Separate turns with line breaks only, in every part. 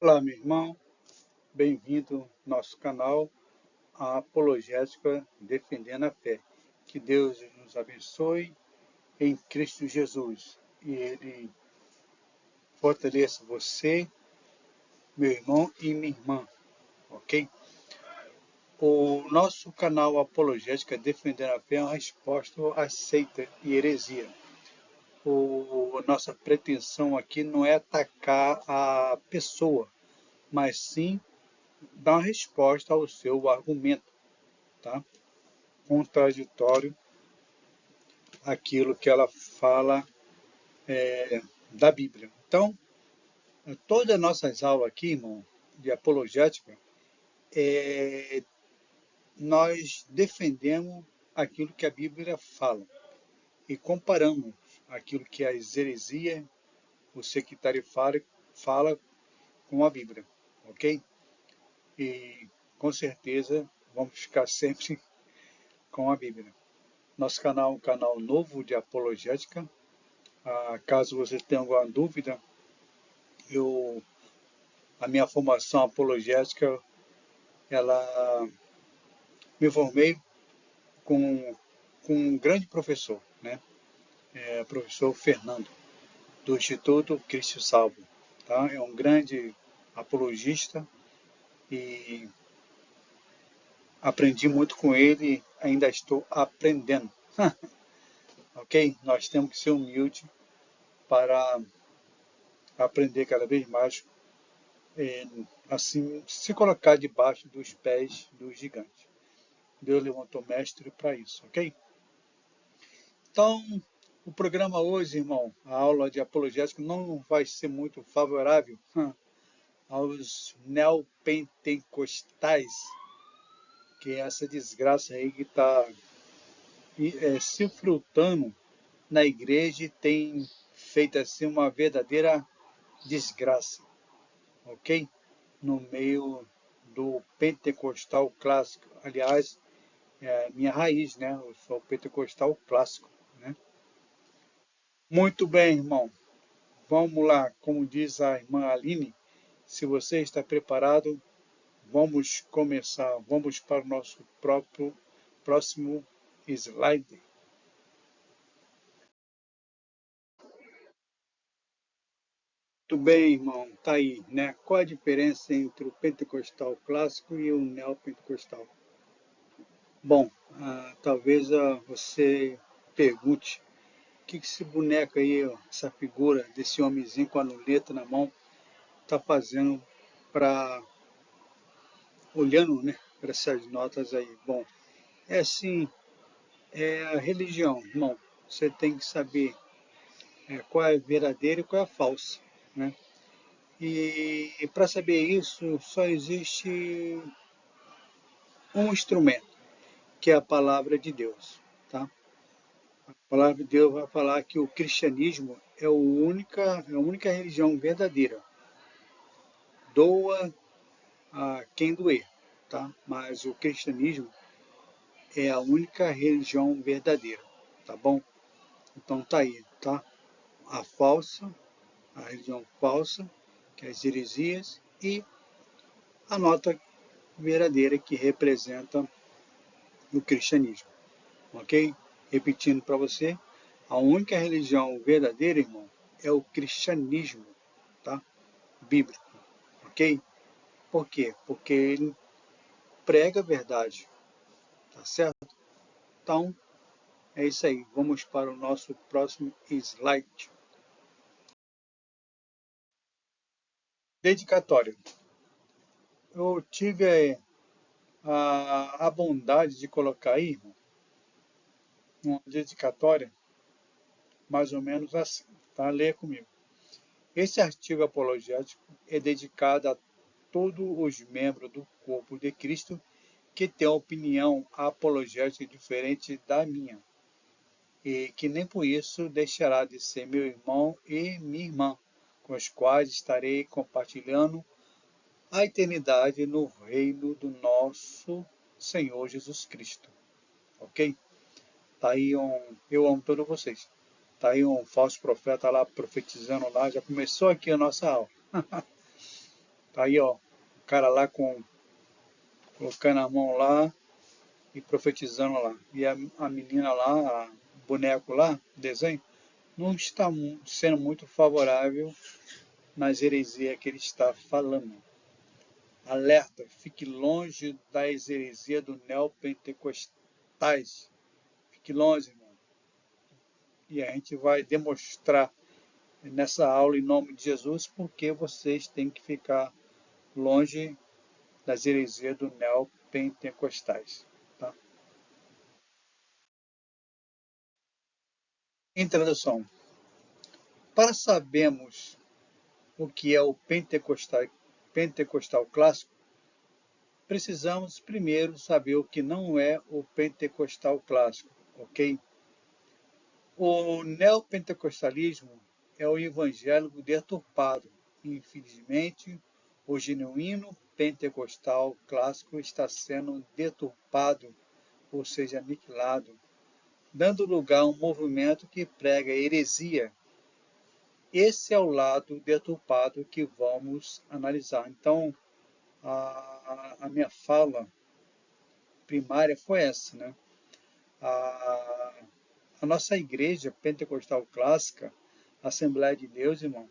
Olá, meu irmão, bem-vindo ao nosso canal, a Apologética Defendendo a Fé. Que Deus nos abençoe em Cristo Jesus e Ele fortaleça você, meu irmão e minha irmã, ok? O nosso canal Apologética Defendendo a Fé é uma resposta à seita e heresia. Nossa pretensão aqui não é atacar a pessoa, mas sim dar uma resposta ao seu argumento, tá? Contraditório aquilo que ela fala da Bíblia. Então, todas as nossas aulas aqui, irmão, de apologética, nós defendemos aquilo que a Bíblia fala e comparamos aquilo que as heresias, o sectário fala com a Bíblia, ok? E com certeza vamos ficar sempre com a Bíblia. Nosso canal é um canal novo de apologética. Caso você tenha alguma dúvida, a minha formação apologética, ela me formei com um grande professor, né? Professor Fernando, do Instituto Cristo Salvo. Tá? É um grande apologista e aprendi muito com ele e ainda estou aprendendo. Ok? Nós temos que ser humildes para aprender cada vez mais, assim, se colocar debaixo dos pés dos gigantes. Deus levantou mestre para isso, ok? Então, o programa hoje, irmão, a aula de apologética não vai ser muito favorável aos neopentecostais, que é essa desgraça aí que está se frutando na igreja e tem feito assim uma verdadeira desgraça, ok? No meio do pentecostal clássico. Aliás, é a minha raiz, né? Eu sou pentecostal clássico, né? Muito bem, irmão. Vamos lá, como diz a irmã Aline, se você está preparado, vamos começar. Vamos para o nosso próximo slide. Muito bem, irmão, tá aí, né? Qual a diferença entre o pentecostal clássico e o neopentecostal? Bom, talvez você pergunte o que esse boneco aí, ó, essa figura desse homenzinho com a luneta na mão, está fazendo para olhando, né, para essas notas aí. Bom, é assim, é a religião, irmão. Você tem que saber qual é a verdadeira e qual é a falsa, né? E para saber isso, só existe um instrumento, que é a palavra de Deus, tá? A palavra de Deus vai falar que o cristianismo é a única religião verdadeira. Doa a quem doer, tá? Mas o cristianismo é a única religião verdadeira, tá bom? Então tá aí, tá? A falsa, a religião falsa, que é as heresias, e a nota verdadeira que representa o cristianismo, ok? Repetindo para você, a única religião verdadeira, irmão, é o cristianismo, tá? Bíblico, ok? Por quê? Porque ele prega a verdade, tá certo? Então, é isso aí. Vamos para o nosso próximo slide. Dedicatória. Eu tive a bondade de colocar aí, irmão, uma dedicatória mais ou menos assim, tá? Leia comigo. Esse artigo apologético é dedicado a todos os membros do corpo de Cristo que têm opinião apologética diferente da minha, e que nem por isso deixará de ser meu irmão e minha irmã, com os quais estarei compartilhando a eternidade no reino do nosso Senhor Jesus Cristo. Ok? Tá aí eu amo todos vocês. Tá aí um falso profeta lá profetizando lá, já começou aqui a nossa aula. Tá aí, ó, o cara lá colocando a mão lá e profetizando lá. E a menina lá, a boneco lá, desenho, não está sendo muito favorável nas heresias que ele está falando. Alerta, fique longe das heresias do neopentecostais. Fique longe, irmão. E a gente vai demonstrar nessa aula, em nome de Jesus, porque vocês têm que ficar longe das heresias do neopentecostais. Tá? Introdução. Para sabermos o que é o pentecostal clássico, precisamos primeiro saber o que não é o pentecostal clássico, ok? O neopentecostalismo é o evangélico deturpado. Infelizmente, o genuíno pentecostal clássico está sendo deturpado, ou seja, aniquilado, dando lugar a um movimento que prega heresia. Esse é o lado deturpado que vamos analisar. Então, a minha fala primária foi essa, né? A, a nossa igreja pentecostal clássica, Assembleia de Deus, irmão,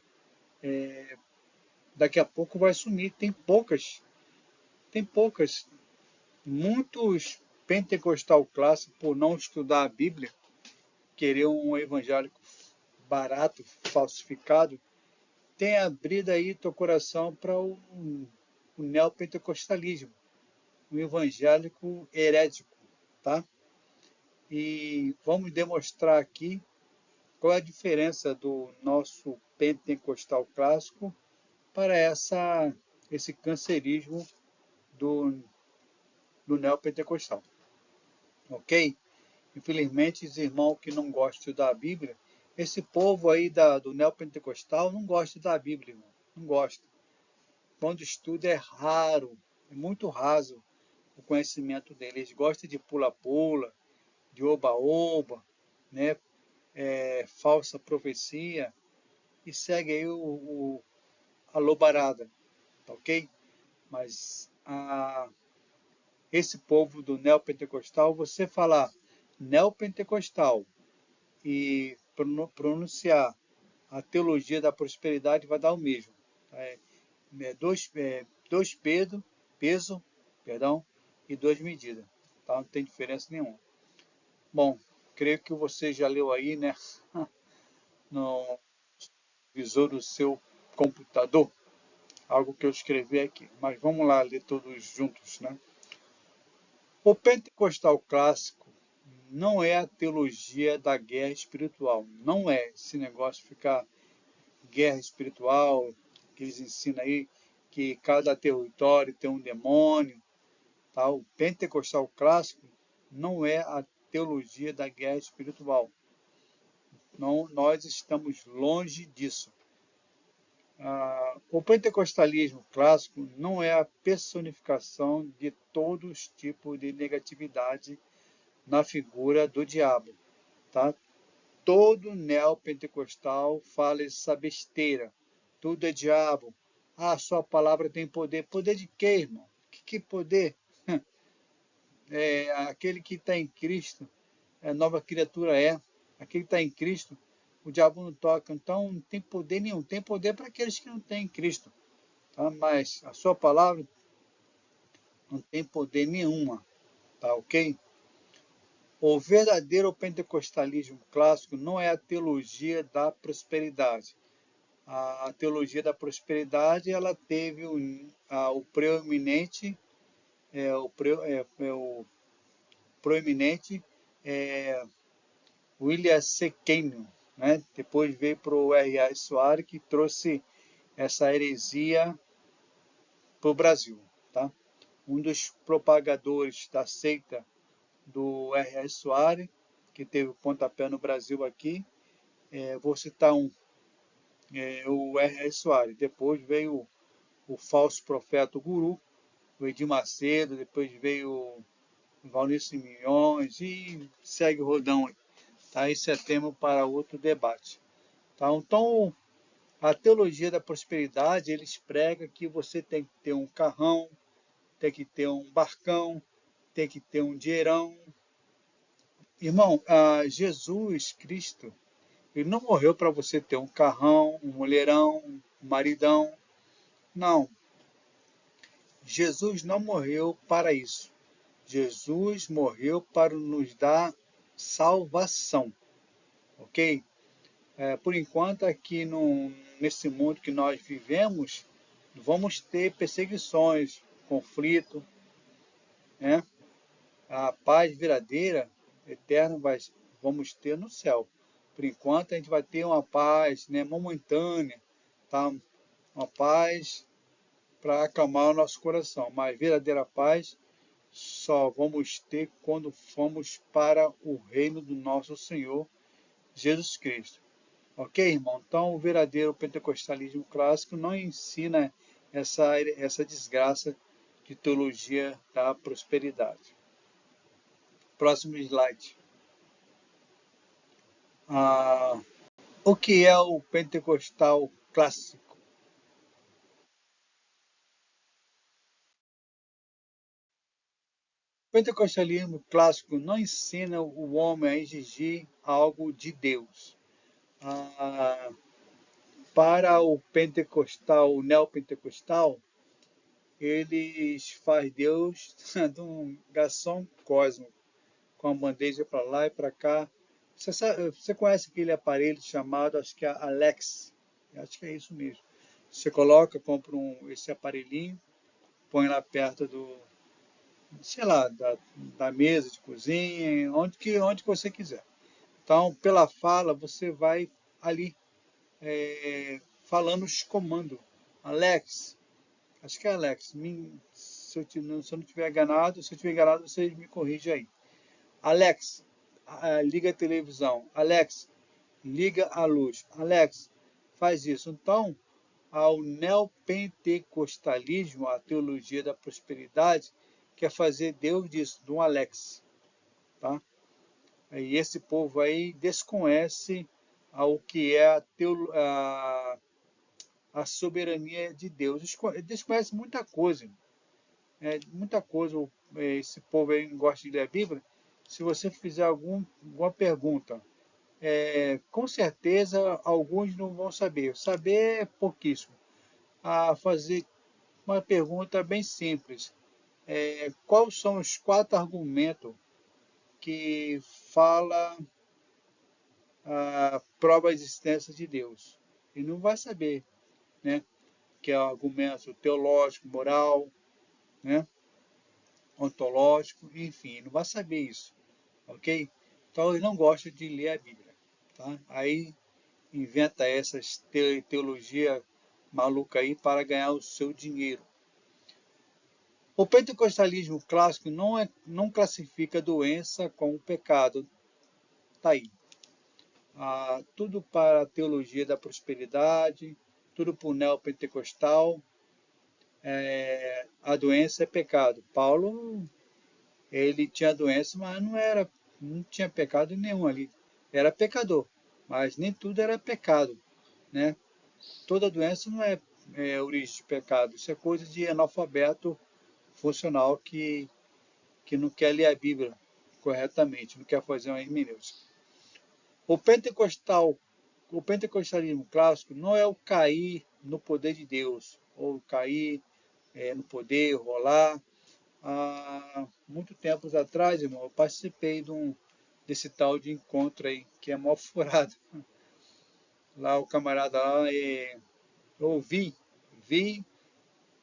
daqui a pouco vai sumir. Tem poucas. Muitos pentecostal clássicos, por não estudar a Bíblia, querer um evangélico barato, falsificado, tem abrido aí teu coração para o neopentecostalismo, um evangélico herético, tá? E vamos demonstrar aqui qual é a diferença do nosso pentecostal clássico para esse cancerismo do, do neopentecostal, ok? Infelizmente, os irmãos que não gostam da Bíblia, esse povo aí do neopentecostal não gosta da Bíblia, irmão, não gosta. Quando estuda é raro, é muito raso o conhecimento deles. Eles gostam de pula-pula, de oba-oba, né? Falsa profecia, e segue aí a lobarada, tá ok? Mas esse povo do neopentecostal, você falar neopentecostal e pronunciar a teologia da prosperidade vai dar o mesmo. É, dois peso, perdão, e duas medidas. Tá? Não tem diferença nenhuma. Bom, creio que você já leu aí, né? No visor do seu computador, algo que eu escrevi aqui. Mas vamos lá ler todos juntos, né? O pentecostal clássico não é a teologia da guerra espiritual. Não é esse negócio de ficar guerra espiritual, que eles ensinam aí, que cada território tem um demônio. Tá? O pentecostal clássico não é a teologia da guerra espiritual. Não, nós estamos longe disso. O pentecostalismo clássico não é a personificação de todos os tipos de negatividade na figura do diabo. Tá? Todo neopentecostal fala essa besteira. Tudo é diabo. Sua palavra tem poder. Poder de quê, irmão? Que poder? Aquele que está em Cristo, nova criatura é. Aquele que está em Cristo, o diabo não toca. Então, não tem poder nenhum. Tem poder para aqueles que não têm Cristo. Tá? Mas a sua palavra não tem poder nenhuma. Tá ok? O verdadeiro pentecostalismo clássico não é a teologia da prosperidade. A teologia da prosperidade ela teve o preeminente, o proeminente William C. Kenyon, né? Depois veio para o R.A. Soares, que trouxe essa heresia para o Brasil. Tá? Um dos propagadores da seita do R.A. Soares, que teve o pontapé no Brasil aqui, vou citar o R.A. Soares. Depois veio o falso profeta o Guru, o Edir Macedo, depois veio o Valnice Milhões e segue o rodão aí. Tá? Esse é tema para outro debate. Tá? Então, A teologia da prosperidade, eles pregam que você tem que ter um carrão, tem que ter um barcão, tem que ter um dinheirão. Irmão, Jesus Cristo, ele não morreu para você ter um carrão, um mulherão, um maridão. Não, Jesus não morreu para isso. Jesus morreu para nos dar salvação, ok? Por enquanto, aqui nesse mundo que nós vivemos, vamos ter perseguições, conflito, né? A paz verdadeira, eterna, vamos ter no céu. Por enquanto, a gente vai ter uma paz, né, momentânea, tá? Uma paz para acalmar o nosso coração. Mas verdadeira paz só vamos ter quando formos para o reino do nosso Senhor Jesus Cristo. Ok, irmão? Então, o verdadeiro pentecostalismo clássico não ensina essa desgraça de teologia da prosperidade. Próximo slide. Ah, o que é o pentecostal clássico? O pentecostalismo clássico não ensina o homem a exigir algo de Deus. Ah, para o pentecostal, o neopentecostal, eles faz Deus de um garçom cósmico, com a bandeja para lá e para cá. Você conhece aquele aparelho chamado, acho que é Alex? Acho que é isso mesmo. Você coloca, compra esse aparelhinho, põe lá perto sei lá, da mesa de cozinha, onde que você quiser. Então, pela fala, você vai ali falando os comandos. Alex, acho que é Alex, se eu não estiver enganado, se eu estiver enganado, você me corrige aí. Alex, liga a televisão. Alex, liga a luz. Alex, faz isso. Então, ao neopentecostalismo, a teologia da prosperidade, quer fazer Deus disso, de um Alex. Tá? E esse povo aí desconhece o que é a soberania de Deus. Desconhece muita coisa. Muita coisa. Esse povo aí não gosta de ler a Bíblia. Se você fizer alguma pergunta, com certeza alguns não vão saber. Saber é pouquíssimo. A fazer uma pergunta bem simples. Quais são os 4 argumentos que fala prova a existência de Deus? E não vai saber, né? Que é o argumento teológico, moral, né? Ontológico, enfim, não vai saber isso, ok? Então ele não gosta de ler a Bíblia, tá? Aí inventa essas teologia maluca aí para ganhar o seu dinheiro. O pentecostalismo clássico não classifica a doença como pecado. Tá aí. Tudo para a teologia da prosperidade, tudo para o neopentecostal. A doença é pecado. Paulo, ele tinha doença, mas não tinha pecado nenhum ali. Era pecador, mas nem tudo era pecado, né? Toda doença não é origem de pecado. Isso é coisa de analfabeto funcional que não quer ler a Bíblia corretamente, não quer fazer uma hermenêutica. O pentecostal, o pentecostalismo clássico não é o cair no poder de Deus, ou cair no poder, rolar. Há muito tempos atrás, irmão, eu participei desse tal de encontro aí, que é mó furado. Lá o camarada lá, eu vi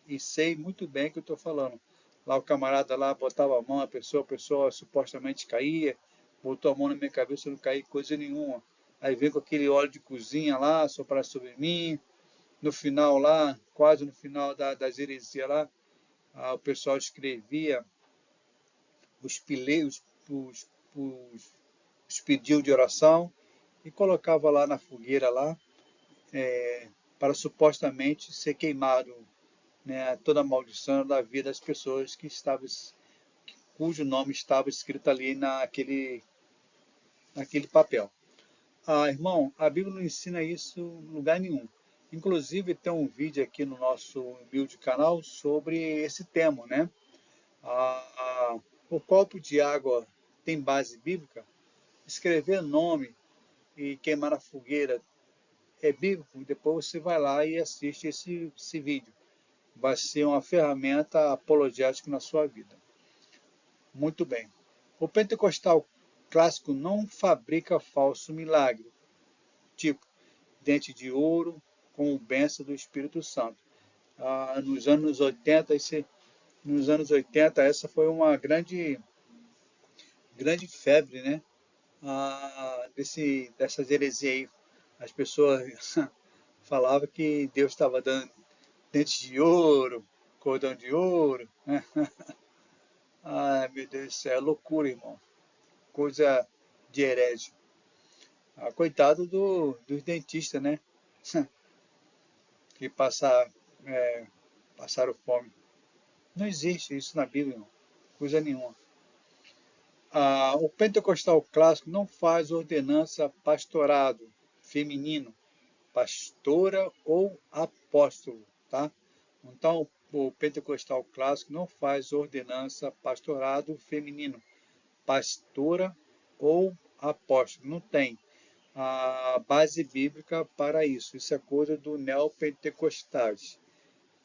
e sei muito bem o que eu estou falando. Lá o camarada lá botava a mão, a pessoa supostamente caía, botou a mão na minha cabeça, eu não caí coisa nenhuma. Aí veio com aquele óleo de cozinha lá, soprar sobre mim. No final lá, quase no final das heresias lá, o pessoal escrevia os pileiros, os pedidos de oração e colocava lá na fogueira lá, para supostamente ser queimado, né, toda a maldição da vida das pessoas cujo nome estava escrito ali naquele papel. Irmão, a Bíblia não ensina isso em lugar nenhum. Inclusive, tem um vídeo aqui no nosso humilde canal sobre esse tema, né? O copo de água tem base bíblica? Escrever nome e queimar na fogueira é bíblico? Depois você vai lá e assiste esse vídeo. Vai ser uma ferramenta apologética na sua vida. Muito bem. O pentecostal clássico não fabrica falso milagre, tipo dente de ouro com o bênção do Espírito Santo. Nos anos 80, essa foi uma grande febre, né? Dessas heresias aí. As pessoas falavam que Deus estava dando dente de ouro, cordão de ouro, né? Ai, meu Deus do céu, é loucura, irmão. Coisa de herege. Coitado dos dentistas, né? Que passaram fome. Não existe isso na Bíblia, não. Coisa nenhuma. O pentecostal clássico não faz ordenança pastorado feminino, pastora ou apóstolo, tá? Então, o pentecostal clássico não faz ordenança pastorado feminino, pastora ou apóstolo. Não tem a base bíblica para isso. Isso é coisa do neopentecostais.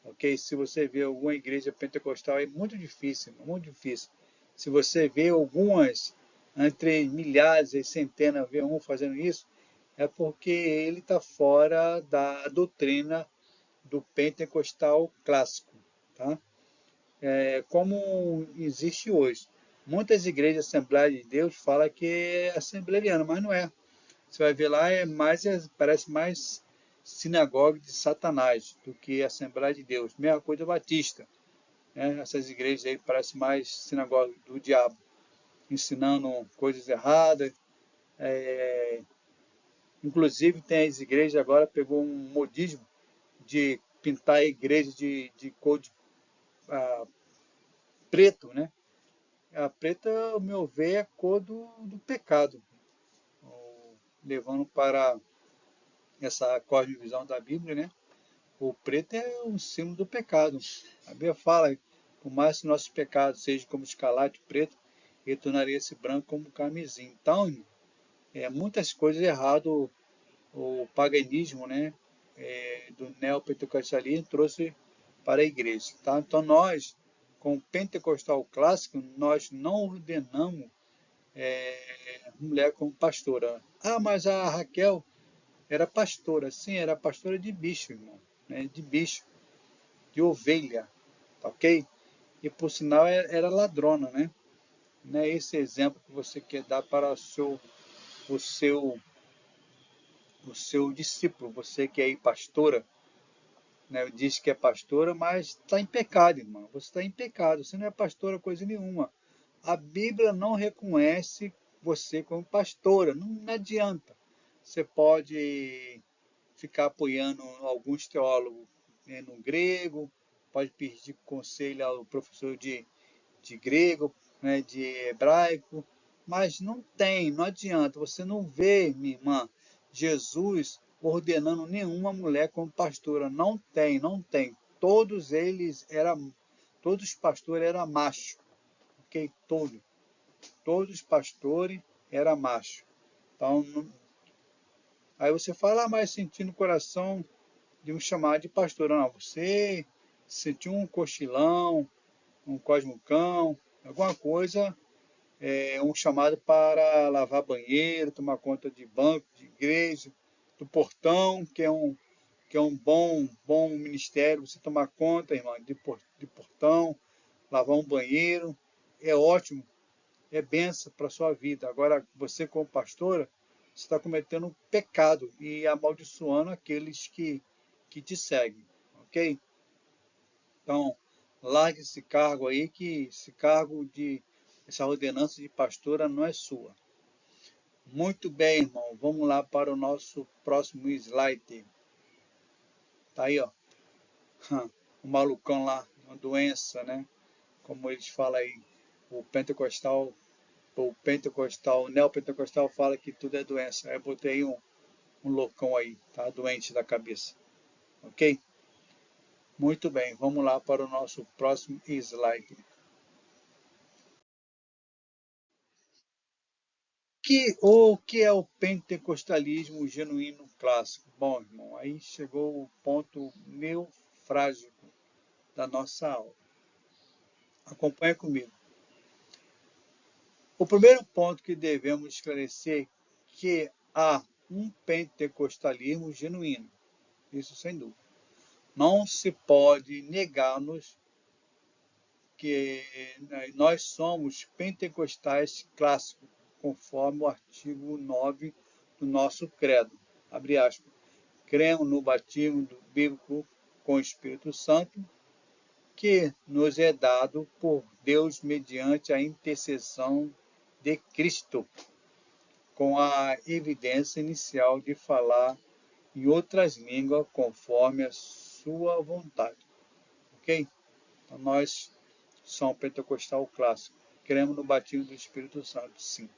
Ok? Se você vê alguma igreja pentecostal, é muito difícil, muito difícil. Se você vê algumas, entre milhares e centenas, vê um fazendo isso, é porque ele está fora da doutrina do pentecostal clássico, tá? Como existe hoje. Muitas igrejas Assembleia de Deus falam que é assembleariano, mas não é. Você vai ver lá, parece mais sinagoga de Satanás do que Assembleia de Deus. Mesma coisa Batista. Né? Essas igrejas aí parecem mais sinagoga do diabo, ensinando coisas erradas. É, Inclusive tem as igrejas agora, pegou um modismo de pintar a igreja de cor de preto, né? A preta, ao meu ver, é a cor do pecado, levando para essa cosmovisão da Bíblia, né? O preto é um símbolo do pecado. A Bíblia fala, por mais que nossos pecados sejam como escarlate preto, ele tornaria-se branco como carmesim. Então, muitas coisas erradas o paganismo, né, do neopentecostalismo trouxe para a igreja. Tá? Então, nós, com o pentecostal clássico, nós não ordenamos mulher como pastora. Mas a Raquel era pastora. Sim, era pastora de bicho, irmão. Né, de bicho, de ovelha, ok? E por sinal era ladrona, né? Não é esse exemplo que você quer dar para o seu, o seu discípulo. Você que é aí pastora, né? Diz que é pastora, mas está em pecado, irmão. Você está em pecado. Você não é pastora coisa nenhuma. A Bíblia não reconhece você como pastora. Não adianta. Você pode ficar apoiando alguns teólogos, né, no grego, pode pedir conselho ao professor de grego, né, de hebraico, mas não adianta. Você não vê, minha irmã, Jesus ordenando nenhuma mulher como pastora. Não tem, não tem. Todos os pastores eram machos, ok? Todos os pastores eram machos. Então, aí você fala, mas senti no coração de um chamado de pastor. Não, você sentiu um cochilão, um cosmocão, alguma coisa, um chamado para lavar banheiro, tomar conta de banco, de igreja, do portão, que é um bom ministério, você tomar conta, irmão, de portão, lavar um banheiro, é ótimo, é benção para a sua vida. Agora, você como pastora, você está cometendo um pecado e amaldiçoando aqueles que te seguem, ok? Então, largue esse cargo aí, que essa ordenança de pastora não é sua. Muito bem, irmão. Vamos lá para o nosso próximo slide. Tá aí, ó. O malucão lá, uma doença, né? Como eles falam aí, o pentecostal, o neopentecostal fala que tudo é doença. Aí eu botei um loucão aí, tá? Doente da cabeça. ok? Muito bem, vamos lá para o nosso próximo slide. O que é o pentecostalismo genuíno clássico? Bom, irmão, aí chegou o ponto neurálgico da nossa aula. Acompanha comigo. O primeiro ponto que devemos esclarecer é que há um pentecostalismo genuíno. Isso sem dúvida. Não se pode negar-nos que nós somos pentecostais clássicos, conforme o artigo 9 do nosso credo. Abre aspas. Cremos no batismo bíblico com o Espírito Santo, que nos é dado por Deus mediante a intercessão de Cristo, com a evidência inicial de falar em outras línguas conforme a sua vontade. Ok? Então, nós somos pentecostal clássico. Cremos no batismo do Espírito Santo, sim.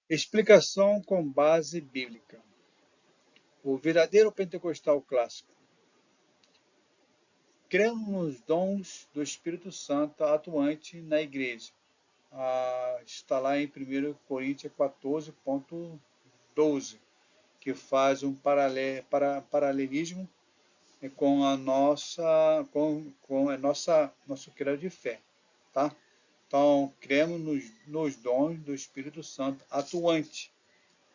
Explicação com base bíblica. O verdadeiro pentecostal clássico. Cremos nos dons do Espírito Santo atuante na igreja. Está lá em 1 Coríntios 14,12, que faz um paralelismo com a nosso credo de fé, tá? Então, cremos nos dons do Espírito Santo atuante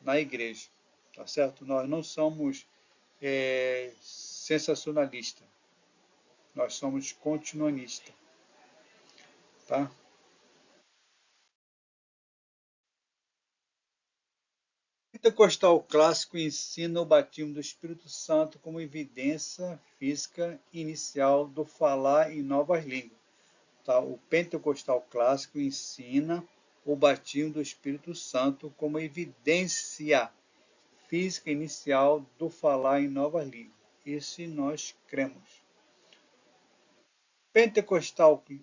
na igreja, tá certo? Nós não somos sensacionalistas, nós somos continuanistas, tá? O pentecostal clássico ensina o batismo do Espírito Santo como evidência física inicial do falar em novas línguas. Tá? O pentecostal clássico ensina o batismo do Espírito Santo como evidência física inicial do falar em novas línguas. Isso nós cremos.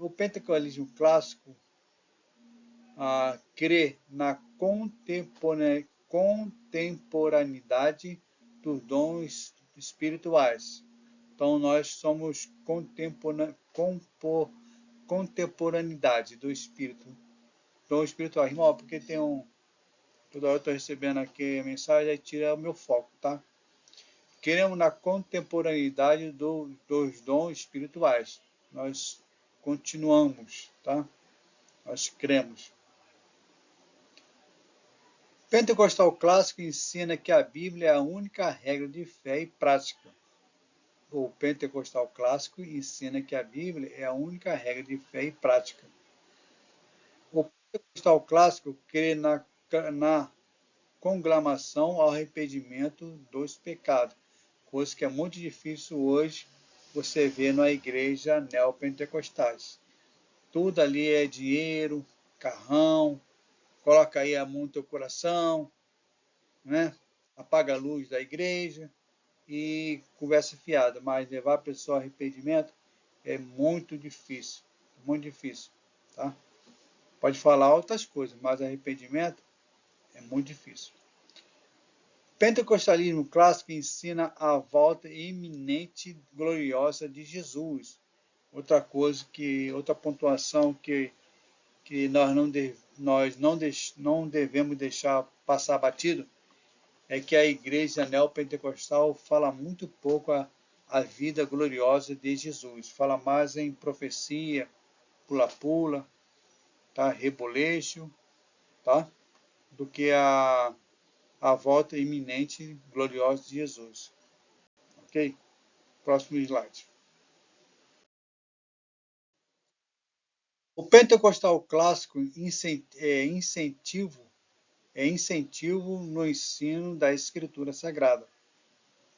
O pentecostalismo clássico crê na contemporaneidade dos dons espirituais. Então, nós somos contemporaneidade do Espírito, dom espiritual. Irmão, porque tem um. Toda hora eu estou recebendo aqui a mensagem e tira o meu foco, tá? Queremos na contemporaneidade dos dons espirituais. Nós continuamos, tá? Nós cremos. Pentecostal clássico ensina que a Bíblia é a única regra de fé e prática. O pentecostal clássico ensina que a Bíblia é a única regra de fé e prática. O pentecostal clássico crê na conclamação ao arrependimento dos pecados, coisa que é muito difícil hoje você ver na igreja neopentecostais. Tudo ali é dinheiro, carrão, coloca aí a mão no teu coração, né? Apaga a luz da igreja e conversa fiada, mas levar a pessoa ao arrependimento é muito difícil, tá? Pode falar outras coisas, mas arrependimento é muito difícil. Pentecostalismo clássico ensina a volta iminente e gloriosa de Jesus. Outra pontuação que nós não devemos deixar passar batido é que a igreja neopentecostal fala muito pouco a vida gloriosa de Jesus. Fala mais em profecia, pula-pula, tá? Rebolejo, tá? Do que a volta iminente e gloriosa de Jesus. Ok? Próximo slide. O pentecostal clássico incentivo no ensino da Escritura Sagrada,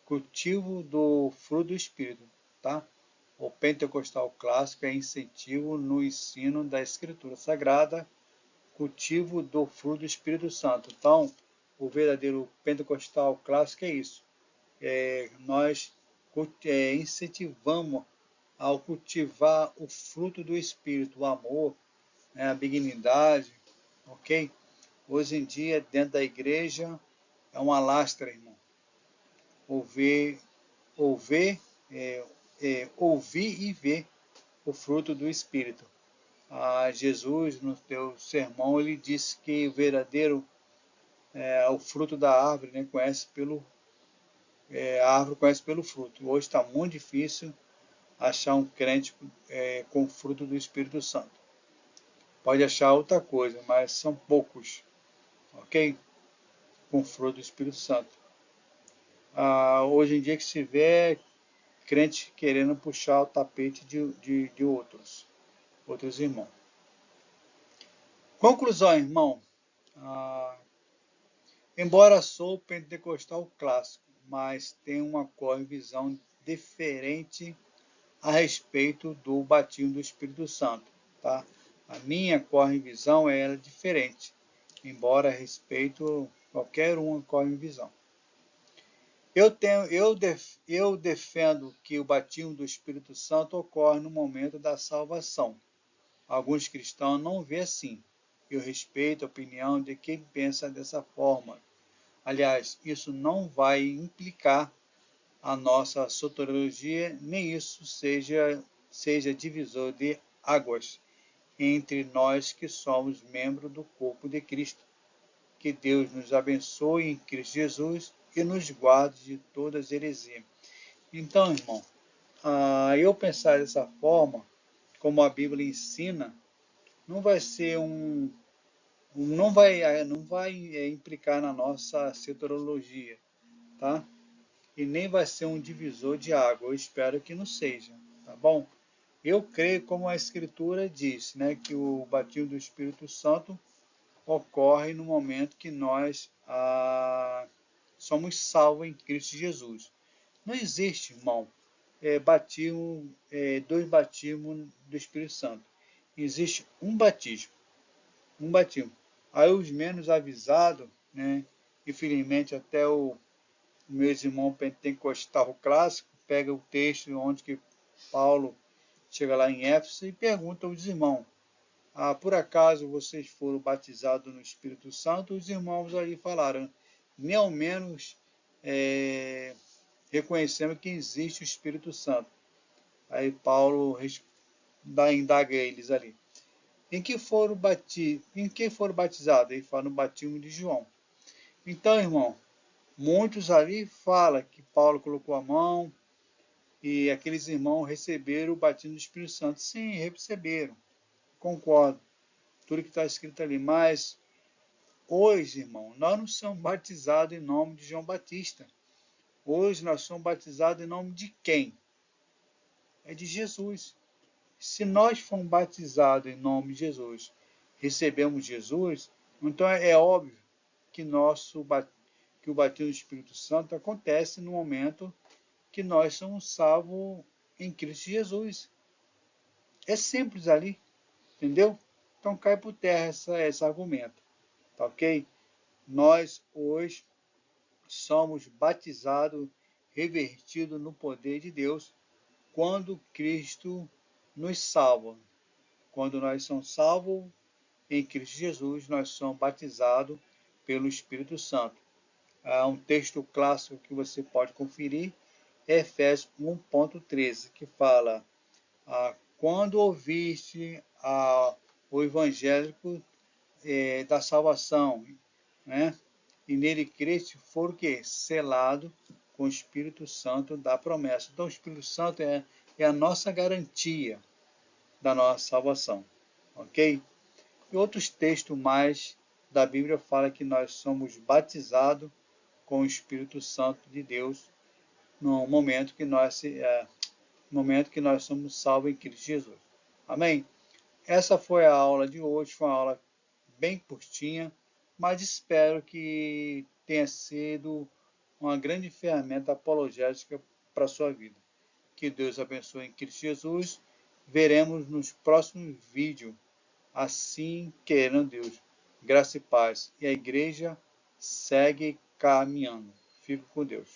cultivo do fruto do Espírito, tá? O pentecostal clássico é incentivo no ensino da Escritura Sagrada, cultivo do fruto do Espírito Santo. Então, o verdadeiro pentecostal clássico é isso. Nós incentivamos ao cultivar o fruto do Espírito, o amor, né, a benignidade, ok? Hoje em dia, dentro da igreja, é uma lastra, irmão. Ouvir, ouvir, ouvir e ver o fruto do Espírito. Jesus, no teu sermão, ele disse que o verdadeiro o fruto da árvore, né, a árvore conhece pelo fruto. Hoje está muito difícil achar um crente com o fruto do Espírito Santo. Pode achar outra coisa, mas são poucos, ok? Com o fruto do Espírito Santo. Hoje em dia que se vê crente querendo puxar o tapete de outros irmãos. Conclusão, irmão. Embora sou pentecostal clássico, mas tenho uma visão diferente a respeito do batismo do Espírito Santo, tá? A minha visão era diferente, embora a respeito qualquer uma visão. Eu defendo que o batismo do Espírito Santo ocorre no momento da salvação. Alguns cristãos não vê assim. Eu respeito a opinião de quem pensa dessa forma. Aliás, isso não vai implicar a nossa soteriologia, nem isso seja divisor de águas entre nós que somos membros do corpo de Cristo. Que Deus nos abençoe em Cristo Jesus e nos guarde de todas heresias. Então, irmão, eu pensar dessa forma, como a Bíblia ensina, não vai ser não vai implicar na nossa soteriologia, tá? E nem vai ser um divisor de água. Eu espero que não seja, tá bom? Eu creio, como a Escritura diz, né, que o batismo do Espírito Santo ocorre no momento que nós somos salvos em Cristo Jesus. Não existe, irmão, dois batismos do Espírito Santo. Existe um batismo, um batismo. Aí os menos avisados, né, infelizmente até o meu irmão pentecostal clássico pega o texto onde que Paulo chega lá em Éfeso e pergunta aos irmãos: por acaso vocês foram batizados no Espírito Santo? Os irmãos ali falaram, nem ao menos reconhecemos que existe o Espírito Santo. Aí Paulo indaga eles ali. Em que foram batizados? Ele fala no batismo de João. Então, irmão, muitos ali falam que Paulo colocou a mão e aqueles irmãos receberam o batismo do Espírito Santo. Sim, receberam. Concordo. Tudo que está escrito ali. Mas hoje, irmão, nós não somos batizados em nome de João Batista. Hoje nós somos batizados em nome de quem? É de Jesus. Se nós formos batizados em nome de Jesus, recebemos Jesus, então é óbvio que o batismo do Espírito Santo acontece no momento que nós somos salvos em Cristo Jesus. É simples ali, entendeu? Então cai por terra esse argumento, tá ok? Nós hoje somos batizados, revertidos no poder de Deus, quando Cristo nos salva. Quando nós somos salvos em Cristo Jesus, nós somos batizados pelo Espírito Santo. Há um texto clássico que você pode conferir, é Efésios 1,13, que fala: quando ouviste o evangélico da salvação, né? E nele creste, for o quê? Selado com o Espírito Santo da promessa. Então o Espírito Santo é a nossa garantia da nossa salvação, ok? E outros textos mais da Bíblia falam que nós somos batizados com o Espírito Santo de Deus no momento que nós somos salvos em Cristo Jesus. Amém? Essa foi a aula de hoje, foi uma aula bem curtinha, mas espero que tenha sido uma grande ferramenta apologética para a sua vida. Que Deus abençoe em Cristo Jesus. Veremos nos próximos vídeos, assim querendo Deus. Graça e paz. E a igreja segue caminhando. Fico com Deus.